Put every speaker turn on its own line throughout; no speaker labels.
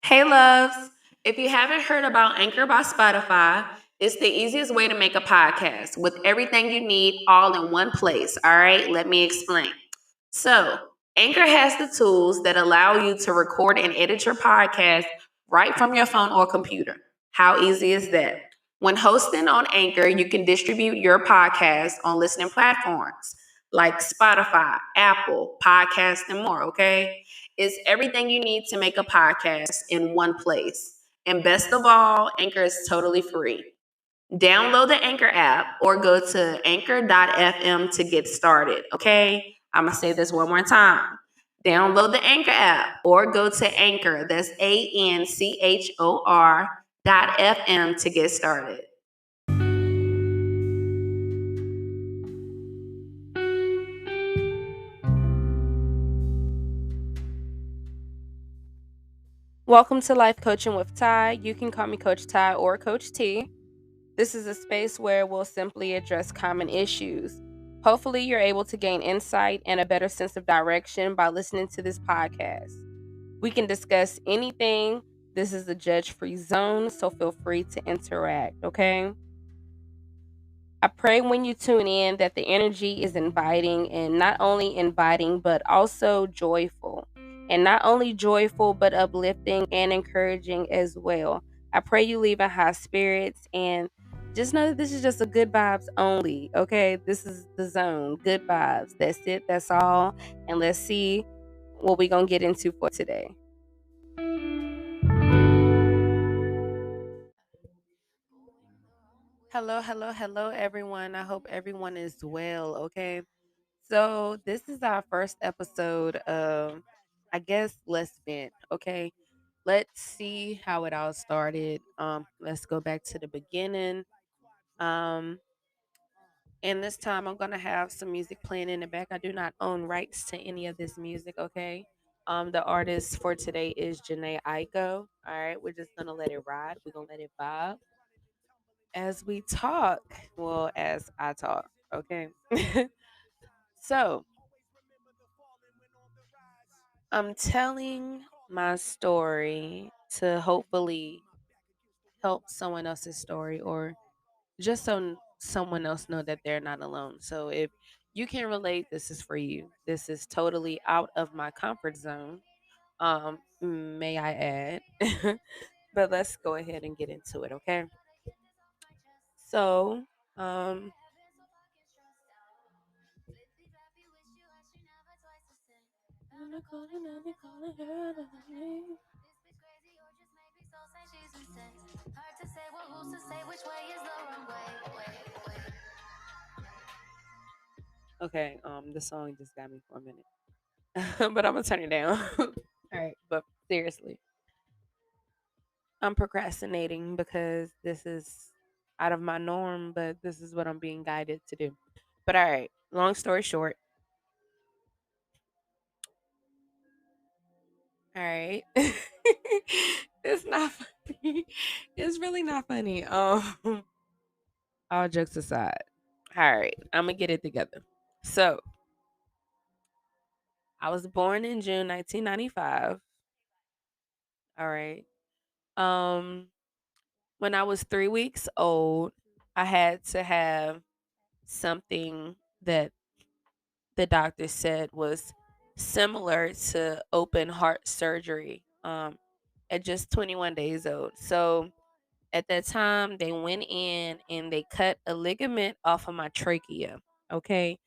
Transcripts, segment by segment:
Hey, loves. If you haven't heard about Anchor by Spotify, it's the easiest way to make a podcast with everything you need all in one place. All right, let me explain. So, Anchor has the tools that allow you to record and edit your podcast right from your phone or computer. How easy is that? When hosting on Anchor, you can distribute your podcast on listening platforms like Spotify, Apple, Podcast, and more, okay? It's everything you need to make a podcast in one place. And best of all, Anchor is totally free. Download the Anchor app or go to anchor.fm to get started. Okay. I'm going to say this one more time. Download the Anchor app or go to Anchor. That's ANCHOR.FM to get started. Welcome to Life Coaching with Ty. You can call me Coach Ty or Coach T. This is a space where we'll simply address common issues. Hopefully, you're able to gain insight and a better sense of direction by listening to this podcast. We can discuss anything. This is a judge free zone, so feel free to interact, okay? I pray when you tune in that the energy is inviting and not only inviting, but also joyful. And not only joyful, but uplifting and encouraging as well. I pray you leave in high spirits and just know that this is just a good vibes only, okay? This is the zone, good vibes. That's it, that's all. And let's see what we're going to get into for today. Hello, everyone. I hope everyone is well, okay? So, this is our first episode of, I guess, Let's Vent, okay? Let's see how it all started. Let's go back to the beginning. Um, and this time I'm gonna have some music playing in the back. I do not own rights to any of this music, okay? The artist for today is Janae Aiko. All right, we're just gonna let it ride. We're gonna let it vibe as we talk. Well, as I talk, okay? So I'm telling my story to hopefully help someone else's story or just so someone else know that they're not alone. So if you can relate, this is for you. This is totally out of my comfort zone. May I add? But let's go ahead and get into it, okay? So, um okay, the song just got me for a minute. But I'm gonna turn it down. All right, but seriously, I'm procrastinating because this is out of my norm, but this is what I'm being guided to do. But all right, long story short, all right, it's not funny. It's really not funny. All jokes aside, all right, I'm gonna get it together. So I was born in June 1995. All right. Um, when I was 3 weeks old, I had to have something that the doctor said was similar to open heart surgery at just 21 days old. So at that time, they went in and they cut a ligament off of my trachea. Okay.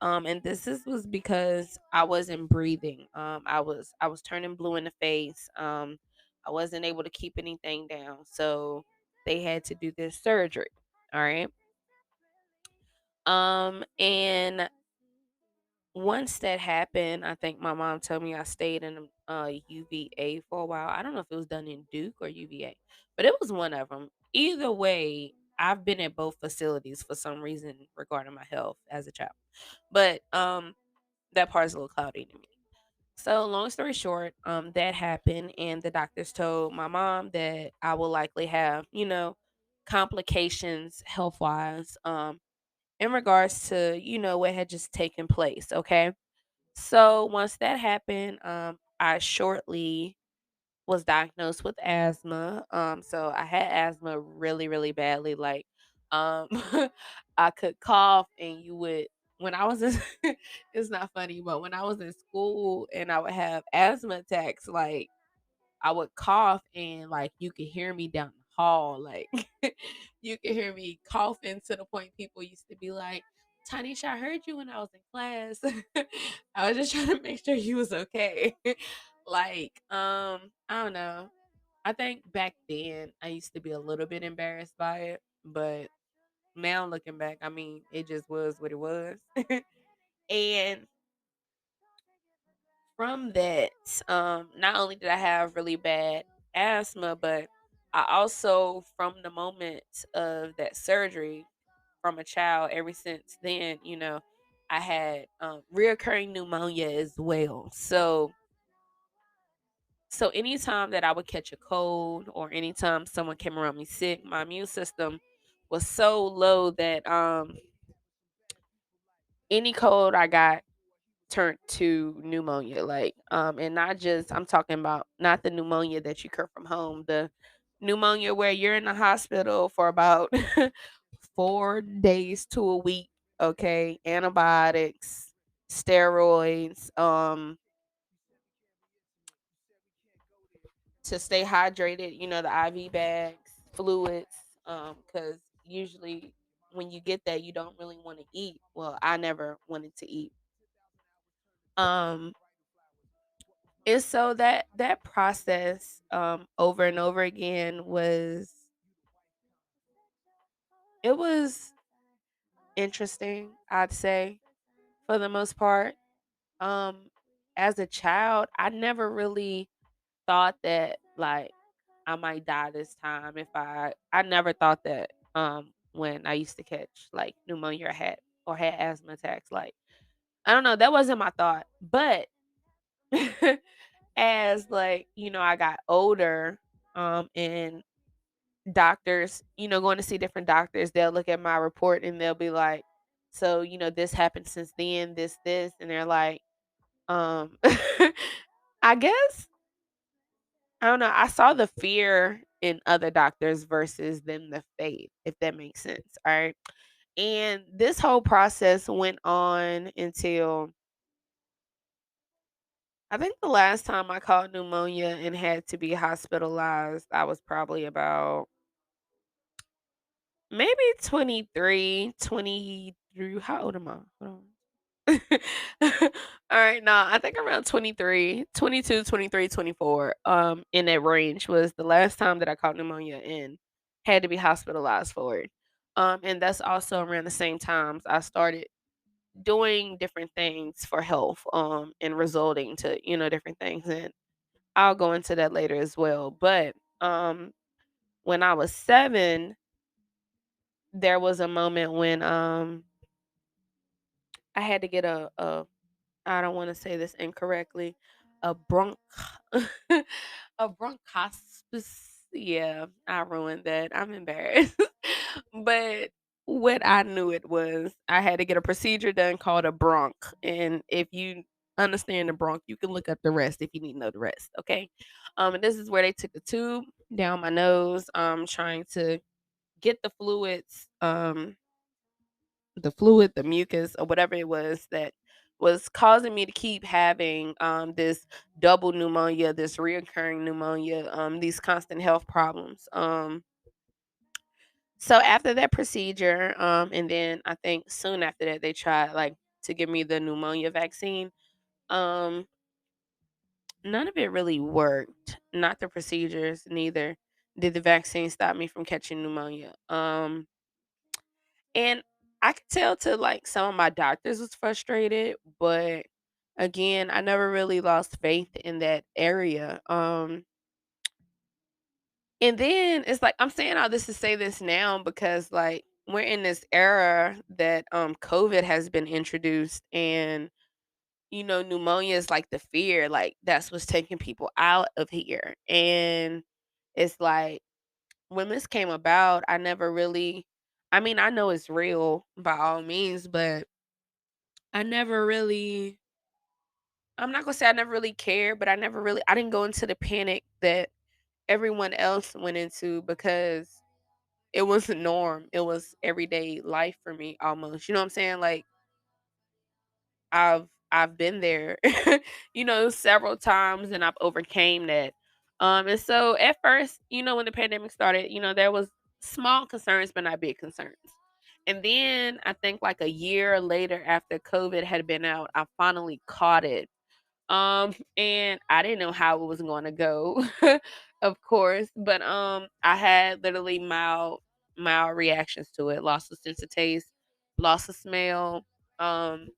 And was because I wasn't breathing. I was turning blue in the face. I wasn't able to keep anything down. So they had to do this surgery. All right. And once that happened, I think my mom told me I stayed in UVA for a while. I don't know if it was done in Duke or UVA, but it was one of them. Either way, I've been at both facilities for some reason regarding my health as a child. But that part's a little cloudy to me. So long story short, that happened, and the doctors told my mom that I will likely have, complications health wise, in regards to what had just taken place. Okay, so once that happened, I shortly was diagnosed with asthma. So I had asthma really, really badly. Like, um, I could cough, and you would when I was in, it's not funny, but when I was in school and I would have asthma attacks, like I would cough and like you could hear me down the hall. Like you could hear me coughing to the point people used to be like, Tanisha, I heard you when I was in class. I was just trying to make sure you was okay. Like, I don't know. I think back then I used to be a little bit embarrassed by it, but now looking back, I mean, it just was what it was. And from that, not only did I have really bad asthma, but I also, from the moment of that surgery, from a child, ever since then, I had reoccurring pneumonia as well. So anytime that I would catch a cold or anytime someone came around me sick, my immune system was so low that any cold I got turned to pneumonia, like, and not just, I'm talking about not the pneumonia that you cure from home, the pneumonia where you're in the hospital for about 4 days to a week, okay, antibiotics, steroids, to stay hydrated, the IV bags, fluids, because usually when you get that, you don't really want to eat. Well, I never wanted to eat. Um, And so that process, over and over again, it was interesting, I'd say, for the most part. Um, as a child, I never really thought that, like, I might die this time if I never thought that, when I used to catch, like, pneumonia or had asthma attacks, like, I don't know, that wasn't my thought. But as, like, I got older, and doctors, going to see different doctors, they'll look at my report and they'll be like, "So, this happened since then, this," and they're like, I guess, I don't know, I saw the fear in other doctors versus them the faith, if that makes sense, alright? And this whole process went on until I think the last time I caught pneumonia and had to be hospitalized, I was probably about maybe 23, 23. How old am I? Hold on. All right, no, I think around 23, 22, 23, 24. In that range was the last time that I caught pneumonia and had to be hospitalized for it. And that's also around the same times I started doing different things for health, and resulting to, different things. And I'll go into that later as well. But when I was 7, there was a moment when I had to get a I don't want to say this incorrectly, a a bronchospis. Yeah, I ruined that. I'm embarrassed. But what I knew it was, I had to get a procedure done called a bronch. And if you understand the bronch, you can look up the rest if you need to know the rest. Okay. And this is where they took a tube down my nose, trying to get the fluid, the mucus, or whatever it was that was causing me to keep having this double pneumonia, this reoccurring pneumonia, these constant health problems. So after that procedure, and then I think soon after that they tried, like, to give me the pneumonia vaccine. Um, None of it really worked. Not the procedures, neither did the vaccine stop me from catching pneumonia. And I could tell to, like, some of my doctors was frustrated, but again, I never really lost faith in that area. And then it's like I'm saying all this to say this now because, like, we're in this era that COVID has been introduced, and pneumonia is like the fear, like that's what's taking people out of here. And it's like when this came about, I never really, I mean, I know it's real by all means, but I never really I'm not gonna say I never really cared, but I didn't go into the panic that everyone else went into because it was the norm. It was everyday life for me almost. You know what I'm saying? Like I've been there, several times and I've overcame that. And so at first, when the pandemic started, there was small concerns but not big concerns. And then I think like a year later after COVID had been out, I finally caught it. And I didn't know how it was going to go, of course, but I had literally mild reactions to it. Loss of sense of taste, loss of smell, um,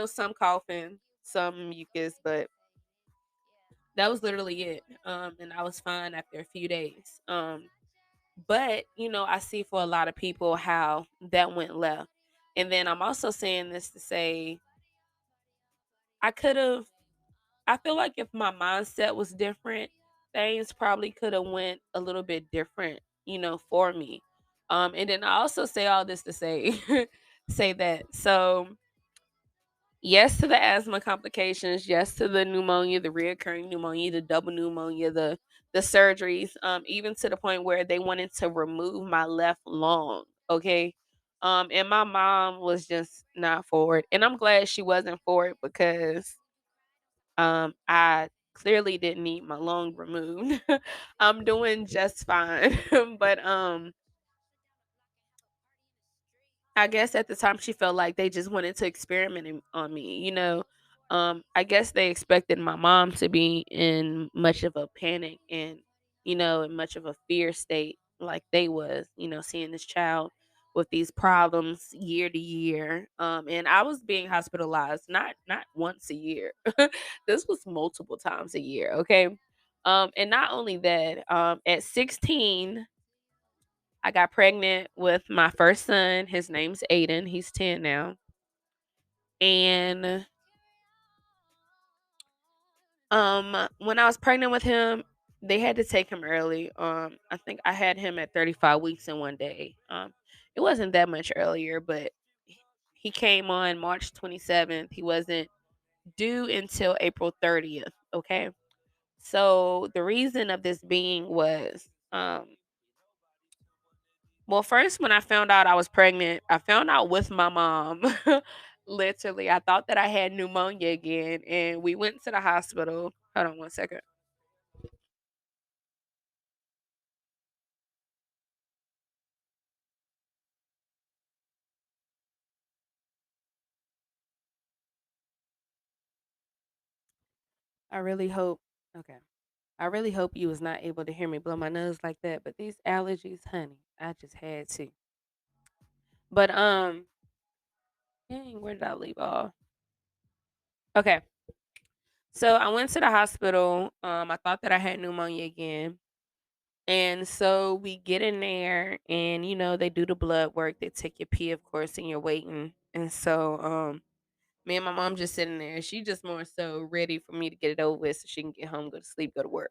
some coughing, some mucus, but that was literally it. And I was fine after a few days. But I see for a lot of people how that went left. And then I'm also saying this to say I could have I feel like if my mindset was different, things probably could have went a little bit different, for me. And then I also say all this to say say that. So yes to the asthma complications, yes to the pneumonia, the reoccurring pneumonia, the double pneumonia, the surgeries, even to the point where they wanted to remove my left lung. Okay. And my mom was just not for it. And I'm glad she wasn't for it because I clearly didn't need my lung removed. I'm doing just fine. But I guess at the time she felt like they just wanted to experiment on me. I guess they expected my mom to be in much of a panic and, in much of a fear state like they was, seeing this child with these problems year to year. And I was being hospitalized not once a year. This was multiple times a year, okay? And not only that, at 16 I got pregnant with my first son. His name's Aiden. He's 10 now. And when I was pregnant with him, they had to take him early. I think I had him at 35 weeks in one day. It wasn't that much earlier, but he came on March 27th. He wasn't due until April 30th, okay? So the reason of this being was well, first, when I found out I was pregnant, I found out with my mom. Literally, I thought that I had pneumonia again, and we went to the hospital. Hold on one second. I really hope. Okay. I really hope you was not able to hear me blow my nose like that. But these allergies, honey, I just had to. But dang, where did I leave off? Okay. So I went to the hospital. I thought that I had pneumonia again. And so we get in there and they do the blood work, they take your pee, of course, and you're waiting. And so me and my mom just sitting there. She just more so ready for me to get it over with so she can get home, go to sleep, go to work.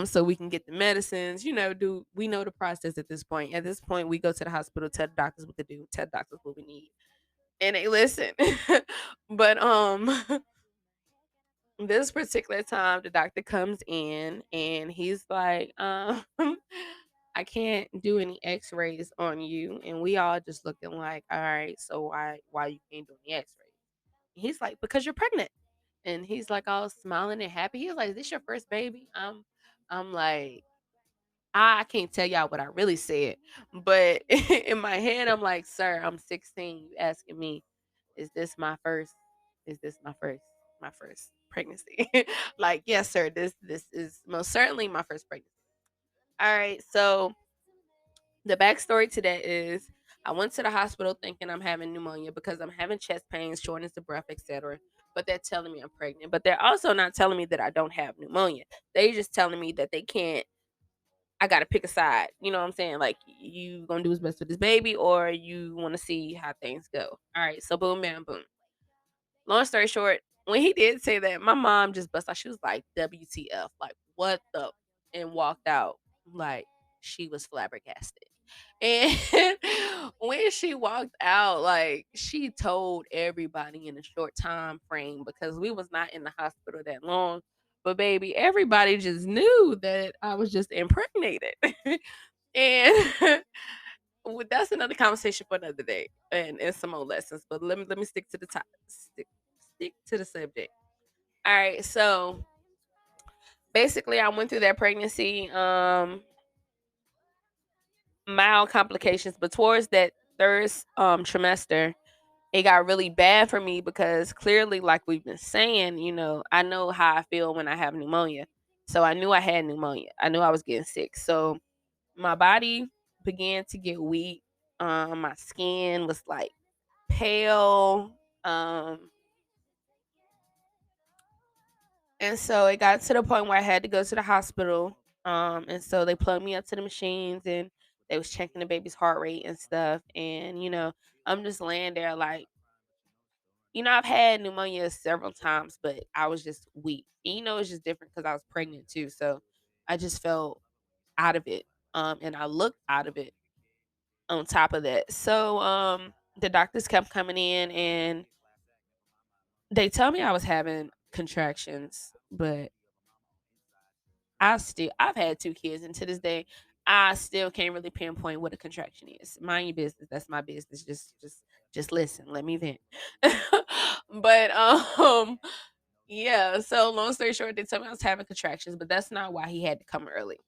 So we can get the medicines, do we know the process at this point. At this point, we go to the hospital, tell the doctors what to do, tell the doctors what we need. And they listen. But this particular time the doctor comes in and he's like, I can't do any x-rays on you. And we all just looking like, all right, so why you can't do any x-rays? He's like, because you're pregnant. And he's like all smiling and happy. He's like, this your first baby? I'm like, I can't tell y'all what I really said. But in my head, I'm like, sir, I'm 16. You asking me, is this my first? Is this my first pregnancy? Like, yes, sir. This is most certainly my first pregnancy. All right. So the backstory to that is I went to the hospital thinking I'm having pneumonia because I'm having chest pains, shortness of breath, etc. But they're telling me I'm pregnant. But they're also not telling me that I don't have pneumonia. They just telling me that they can't. I gotta pick a side. You know what I'm saying? Like you gonna do what's best for this baby, or you want to see how things go. All right. So boom, bam, boom. Long story short, when he did say that, my mom just bust out. She was like, "WTF? Like what the?" and walked out like she was flabbergasted. And when she walked out, like she told everybody in a short time frame because we was not in the hospital that long. But baby, everybody just knew that I was just impregnated. And that's another conversation for another day and some more lessons. But let me stick to the top. Stick to the subject. All right, so basically I went through that pregnancy, mild complications, but towards that third trimester, it got really bad for me because clearly, like we've been saying, I know how I feel when I have pneumonia. So I knew I had pneumonia. I knew I was getting sick. So my body began to get weak. My skin was like pale. And so it got to the point where I had to go to the hospital. And so they plugged me up to the machines and they was checking the baby's heart rate and stuff. And, I'm just laying there like, I've had pneumonia several times, but I was just weak. And, it's just different because I was pregnant too. So I just felt out of it. And I looked out of it on top of that. So the doctors kept coming in and they told me I was having contractions, but I've had 2 kids, and to this day, I still can't really pinpoint what a contraction is. Mind your business. That's my business. Just listen. Let me vent. But yeah. So long story short, they told me I was having contractions, but that's not why he had to come early.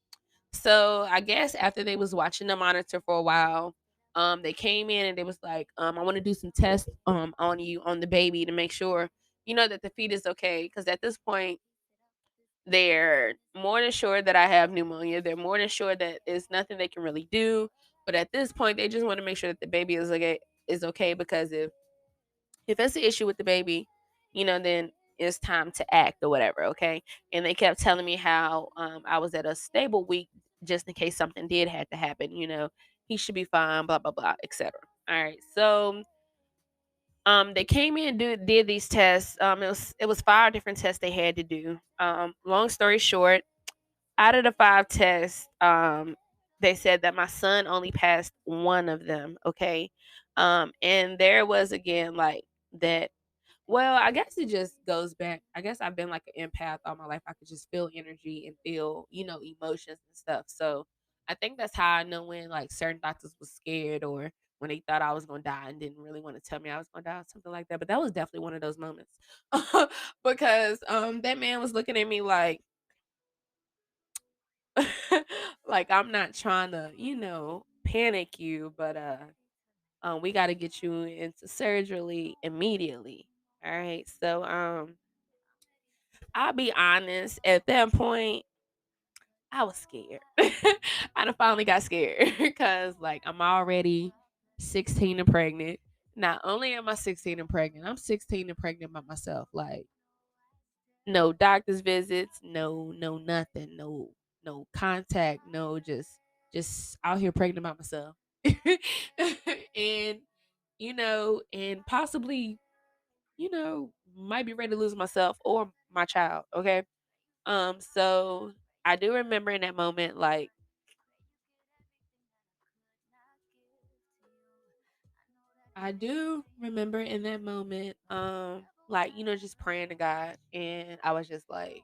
So I guess after they was watching the monitor for a while, they came in and they was like, I want to do some tests on you on the baby to make sure that the feet is okay. Because at this point they're more than sure that I have pneumonia. They're more than sure that there's nothing they can really do. But at this point, they just want to make sure that the baby is okay because if that's the issue with the baby, then it's time to act or whatever. Okay. And they kept telling me how I was at a stable week just in case something did have to happen. He should be fine. Blah blah blah, etc. All right. So they came in and did these tests. It was 5 different tests they had to do. Long story short, out of the 5 tests, they said that my son only passed one of them, okay? And there was again like that. Well, I guess it just goes back. I guess I've been like an empath all my life. I could just feel energy and feel, emotions and stuff. So I think that's how I know when like certain doctors was scared or when they thought I was gonna die and didn't really want to tell me I was gonna die or something like that. But that was definitely one of those moments. Because that man was looking at me like like I'm not trying to, panic you, but we got to get you into surgery immediately. All right. So I'll be honest, at that point I was scared. I done finally got scared because like I'm already 16 and pregnant. Not only am I 16 and pregnant, I'm 16 and pregnant by myself. Like no doctor's visits, no nothing, no contact, no just out here pregnant by myself. And and possibly, might be ready to lose myself or my child, okay? So I do remember in that moment, like I do remember in that moment, like, just praying to God and I was just like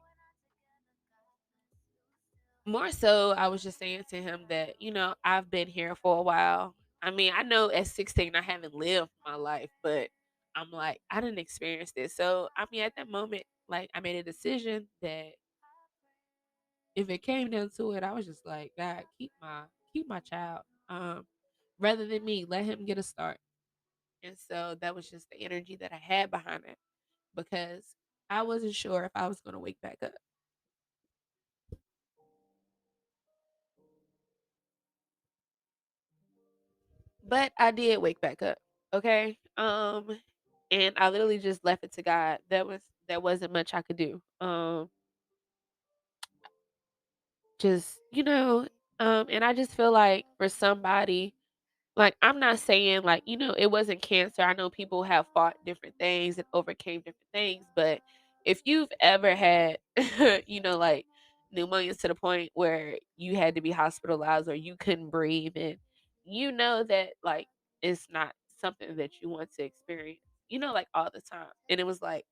more so, I was just saying to him that, I've been here for a while. I mean, I know at 16 I haven't lived my life, but I'm like, I didn't experience this. So, I mean, at that moment, like I made a decision that if it came down to it, I was just like, God, keep my child. Rather than me, let him get a start. And so that was just the energy that I had behind it because I wasn't sure if I was gonna wake back up. But I did wake back up. Okay. And I literally just left it to God. There wasn't much I could do. Just, and I just feel like for somebody, like I'm not saying like, it wasn't cancer. I know people have fought different things and overcame different things, but if you've ever had like pneumonia to the point where you had to be hospitalized or you couldn't breathe and you know that like it's not something that you want to experience, like all the time. And it was like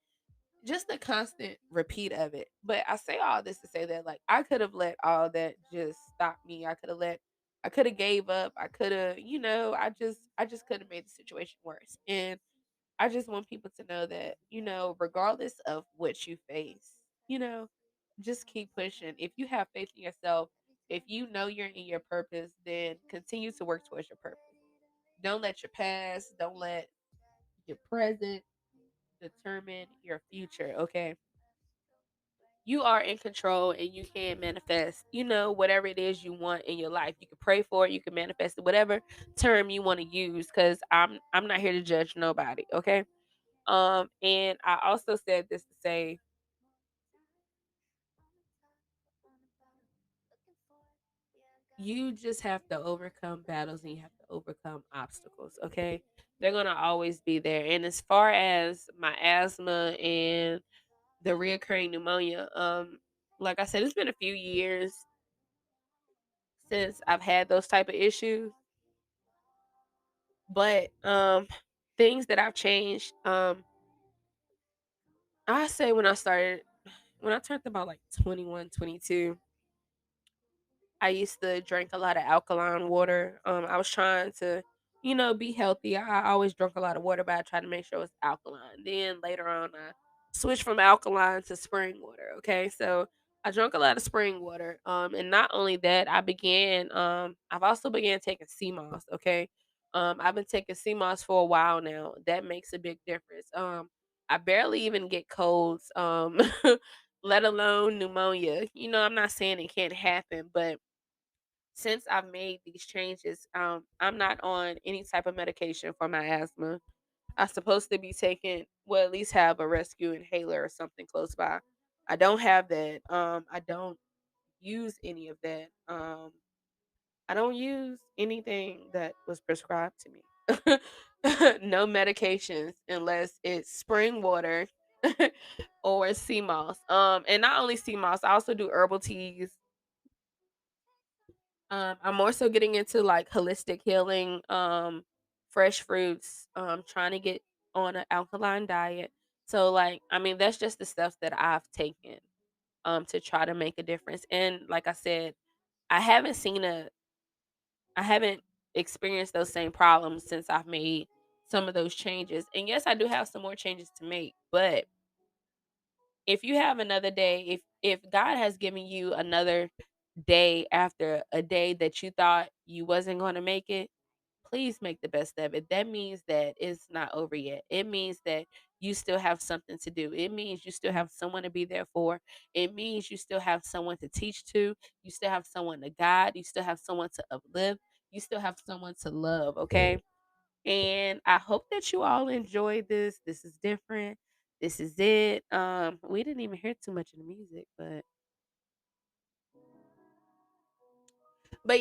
just the constant repeat of it. But I say all this to say that like I could have let all that just stop me. I could have gave up. I could have, I just could have made the situation worse. And I just want people to know that, regardless of what you face, you know, just keep pushing. If you have faith in yourself, if you know you're in your purpose, then continue to work towards your purpose. Don't let your past, don't let your present determine your future, okay? You are in control and you can manifest, whatever it is you want in your life. You can pray for it, you can manifest it, whatever term you want to use, because I'm not here to judge nobody, okay? And I also said this to say you just have to overcome battles and you have to overcome obstacles, okay? They're gonna always be there. And as far as my asthma and the reoccurring pneumonia, like I said, it's been a few years since I've had those type of issues. But things that I've changed, I say when I turned about like 21, 22. I used to drink a lot of alkaline water. I was trying to, be healthy. I always drank a lot of water, but I tried to make sure it was alkaline. Then later on, I switched from alkaline to spring water. Okay, so I drank a lot of spring water. And not only that, I've also began taking sea moss. Okay, I've been taking sea moss for a while now. That makes a big difference. I barely even get colds. Let alone pneumonia. I'm not saying it can't happen, but since I've made these changes, I'm not on any type of medication for my asthma. I'm supposed to be taking, well, at least have a rescue inhaler or something close by. I don't have that. I don't use any of that. I don't use anything that was prescribed to me. No medications unless it's spring water or sea moss. And not only sea moss, I also do herbal teas. I'm more so getting into like holistic healing, fresh fruits, trying to get on an alkaline diet. So like, I mean, that's just the stuff that I've taken to try to make a difference. And like I said, I haven't seen a I haven't experienced those same problems since I've made some of those changes. And yes, I do have some more changes to make, but if you have another day, if God has given you another day after a day that you thought you wasn't going to make it, please make the best of it. That means that it's not over yet. It means that you still have something to do. It means you still have someone to be there for. It means you still have someone to teach to. You still have someone to guide. You still have someone to uplift. You still have someone to love, okay? And I hope that you all enjoyed this. This is different. This is it. We didn't even hear too much of the music, but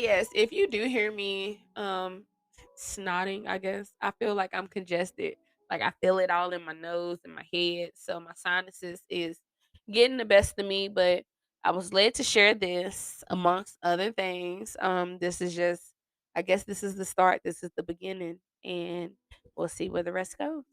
yes, if you do hear me snotting, I guess I feel like I'm congested. Like I feel it all in my nose and my head. So my sinuses is getting the best of me, but I was led to share this amongst other things. This is just, I guess this is the start. This is the beginning, and we'll see where the rest goes.